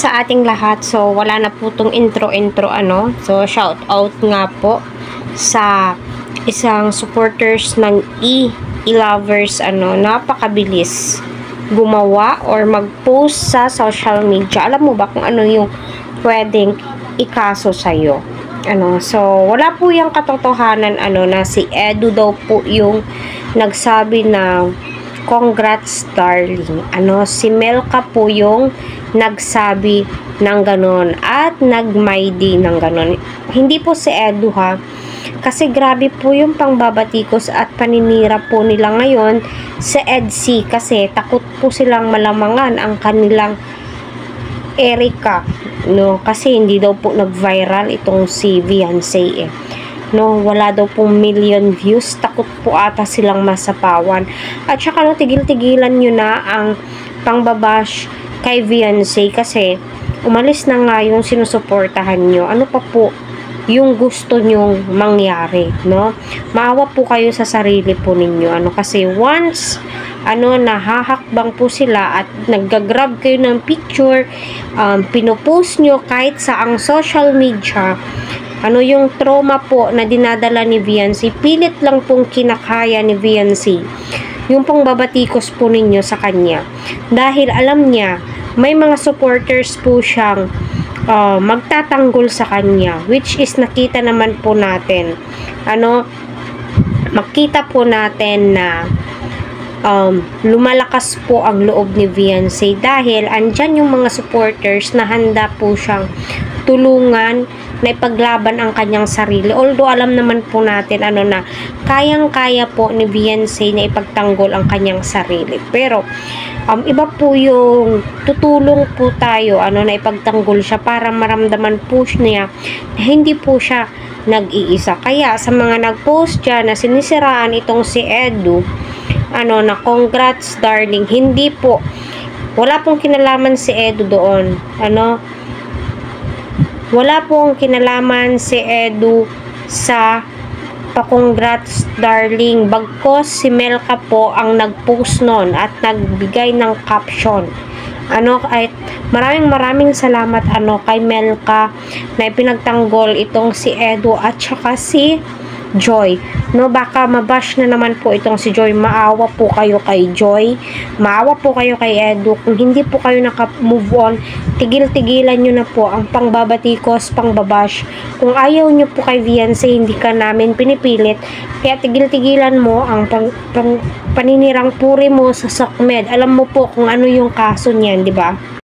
sa ating lahat. So, wala na po itong intro, ano. So, shout out nga po sa isang supporters ng e-lovers, ano. Napakabilis gumawa or mag-post sa social media. Alam mo ba kung ano yung pwedeng ikaso sa'yo? Ano, so, wala po yung katotohanan, ano, na si Edu daw po yung nagsabi na congrats darling. Ano, si Melka po yung nagsabi ng ganon at nagmaydi ng ganon. Hindi po si Edu ha. Kasi grabe po yung pangbabatikos at paninira po nila ngayon sa EDC kasi takot po silang malamangan ang kanilang Erica, no? Kasi hindi daw po nag-viral itong si Viancy no, wala daw pong million views, takot po ata silang masapawan. At saka no, tigil-tigilan nyo na ang pangbabash kay Viancy kasi umalis na nga yung sinusuportahan nyo. Ano pa po yung gusto nyong mangyari, no? Maawa po kayo sa sarili po ninyo, ano, kasi once ano, nahahakbang po sila at naggagrab kayo ng picture, pinopost nyo kahit sa ang social media, ano, yung trauma po na dinadala ni Viancy, pilit lang pong kinakaya ni Viancy yung pong babatikos po ninyo sa kanya. Dahil alam niya, may mga supporters po siyang magtatanggol sa kanya, which is nakita naman po natin. Ano, makita po natin na lumalakas po ang loob ni Viancy dahil andyan yung mga supporters na handa po siyang tulungan na ipaglaban ang kanyang sarili. Although alam naman po natin ano na kayang-kaya po ni Viancy na ipagtanggol ang kanyang sarili. Pero iba po yung tutulong po tayo ano na ipagtanggol siya para maramdaman po niya na hindi po siya nag-iisa. Kaya sa mga nag-post dyan na sinisiraan itong si Edu, ano, na congrats darling, hindi po, wala pong kinalaman si Edu doon, ano, wala pong kinalaman si Edu sa pa-congrats darling, bagkos si Melka po ang nag-post nun at nagbigay ng caption. Ano, ay maraming salamat ano kay Melka na ipinagtanggol itong si Edu at saka si Joy, no, baka mabash na naman po itong si Joy. Maawa po kayo kay Joy, maawa po kayo kay Edu. Kung hindi po kayo naka-move on, tigil-tigilan nyo na po ang pangbabatikos, pangbabash. Kung ayaw nyo po kay Viancy, hindi ka namin pinipilit, kaya tigil-tigilan mo ang paninirang puri mo sa SOCMED. Alam mo po kung ano yung kaso niyan, di ba?